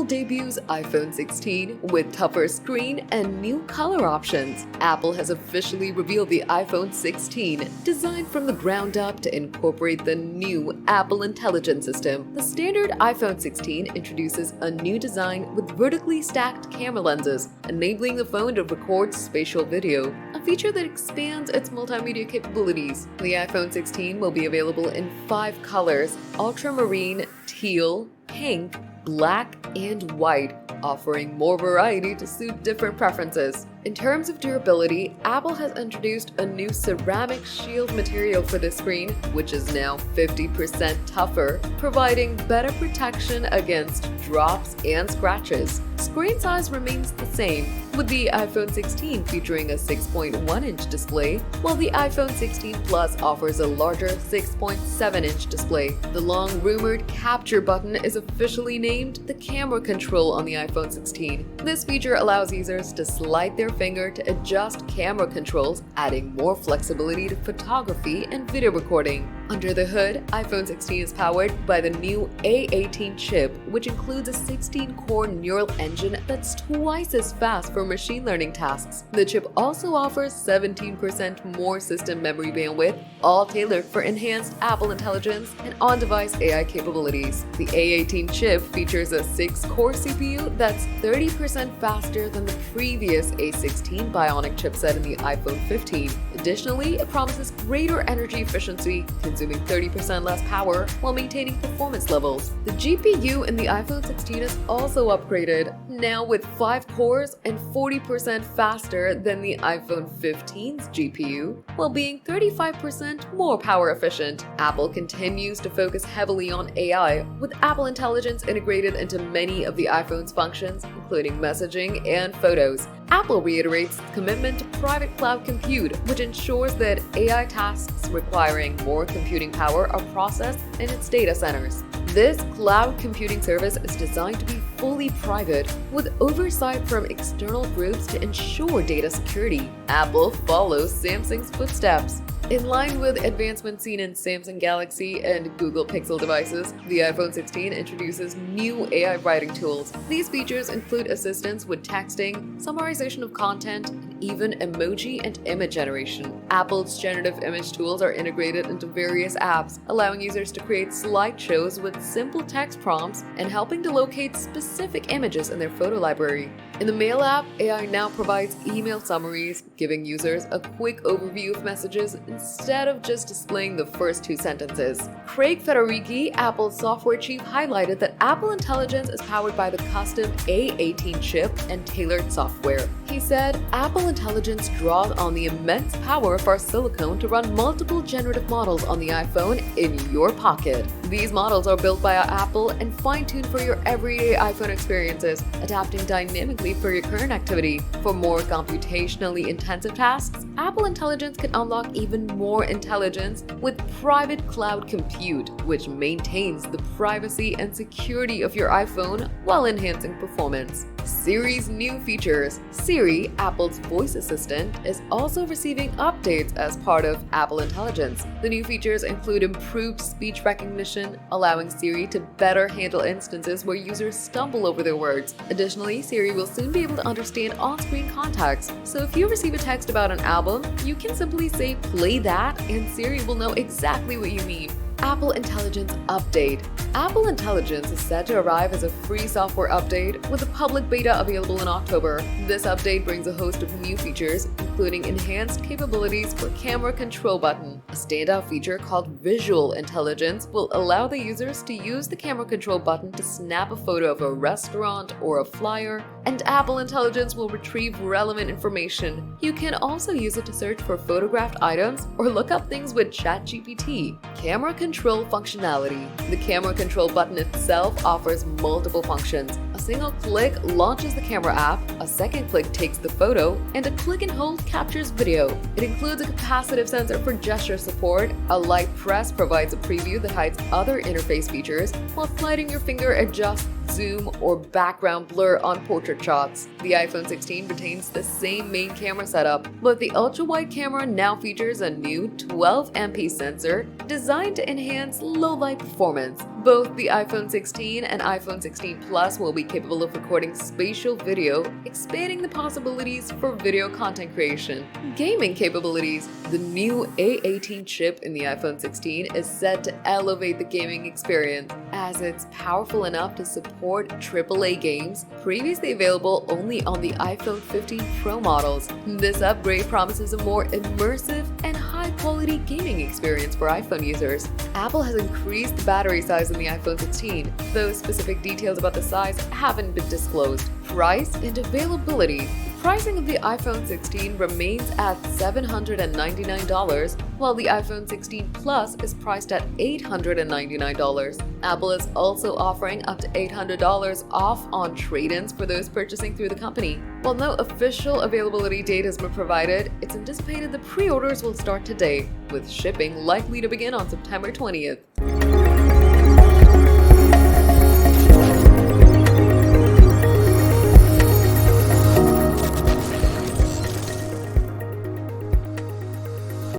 debuts iPhone 16 with tougher screen and new color options. Apple has officially revealed the iPhone 16, designed from the ground up to incorporate the new Apple Intelligence System. The standard iPhone 16 introduces a new design with vertically stacked camera lenses, enabling the phone to record spatial video, a feature that expands its multimedia capabilities. The iPhone 16 will be available in 5 colors: ultramarine, teal, pink, black, and white, offering more variety to suit different preferences. In terms of durability, Apple has introduced a new ceramic shield material for the screen, which is now 50% tougher, providing better protection against drops and scratches. Screen size remains the same, with the iPhone 16 featuring a 6.1-inch display, while the iPhone 16 Plus offers a larger 6.7-inch display. The long-rumored capture button is officially named the camera control on the iPhone 16. This feature allows users to slide their finger to adjust camera controls, adding more flexibility to photography and video recording. Under the hood, iPhone 16 is powered by the new A18 chip, which includes a 16-core neural engine that's twice as fast for machine learning tasks. The chip also offers 17% more system memory bandwidth, all tailored for enhanced Apple Intelligence and on-device AI capabilities. The A18 chip features a 6-core CPU that's 30% faster than the previous A16 Bionic chipset in the iPhone 15. Additionally, it promises greater energy efficiency, consuming 30% less power while maintaining performance levels. The GPU in the iPhone 16 is also upgraded, now with 5 cores and 40% faster than the iPhone 15's GPU, while being 35% more power efficient. Apple continues to focus heavily on AI, with Apple Intelligence integrated into many of the iPhone's functions, including messaging and photos. Apple reiterates its commitment to private cloud compute, which ensures that AI tasks requiring more computing power are processed in its data centers. This cloud computing service is designed to be fully private, with oversight from external groups to ensure data security. Apple follows Samsung's footsteps. In line with advancements seen in Samsung Galaxy and Google Pixel devices, the iPhone 16 introduces new AI writing tools. These features include assistance with texting, summarization of content, and even emoji and image generation. Apple's generative image tools are integrated into various apps, allowing users to create slideshows with simple text prompts and helping to locate specific images in their photo library. In the Mail app, AI now provides email summaries, giving users a quick overview of messages instead of just displaying the first 2 sentences. Craig Federighi, Apple's software chief, highlighted that Apple Intelligence is powered by the custom A18 chip and tailored software. He said, "Apple Intelligence draws on the immense power of our silicon to run multiple generative models on the iPhone in your pocket. These models are built by Apple and fine-tuned for your everyday iPhone experiences, adapting dynamically for your current activity. For more computationally intensive tasks, Apple Intelligence can unlock even more intelligence with private cloud compute, which maintains the privacy and security of your iPhone while enhancing performance." Siri's new features. Siri, Apple's voice assistant, is also receiving updates as part of Apple Intelligence. The new features include improved speech recognition, allowing Siri to better handle instances where users stumble over their words. Additionally, Siri will soon be able to understand on-screen context, so if you receive a text about an album, you can simply say, "Play that," and Siri will know exactly what you mean. Apple Intelligence Update. Apple Intelligence is set to arrive as a free software update, with a public beta available in October. This update brings a host of new features, including enhanced capabilities for camera control button. A standout feature called Visual Intelligence will allow the users to use the camera control button to snap a photo of a restaurant or a flyer, and Apple Intelligence will retrieve relevant information. You can also use it to search for photographed items or look up things with ChatGPT. Camera control functionality. The camera control button itself offers multiple functions. A single click launches the camera app, a second click takes the photo, and a click and hold captures video. It includes a capacitive sensor for gesture support. A light press provides a preview that hides other interface features, while sliding your finger adjusts zoom, or background blur on portrait shots. The iPhone 16 retains the same main camera setup, but the ultra-wide camera now features a new 12MP sensor designed to enhance low-light performance. Both the iPhone 16 and iPhone 16 Plus will be capable of recording spatial video, expanding the possibilities for video content creation. Gaming capabilities. The new A18 chip in the iPhone 16 is set to elevate the gaming experience, as it's powerful enough to support AAA games previously available only on the iPhone 15 Pro models. This upgrade promises a more immersive and high-quality gaming experience for iPhone users. Apple has increased the battery size in the iPhone 16, though specific details about the size haven't been disclosed. Price and availability. Pricing of the iPhone 16 remains at $799, while the iPhone 16 Plus is priced at $899. Apple is also offering up to $800 off on trade-ins for those purchasing through the company. While no official availability date has been provided, it's anticipated the pre-orders will start today, with shipping likely to begin on September 20th.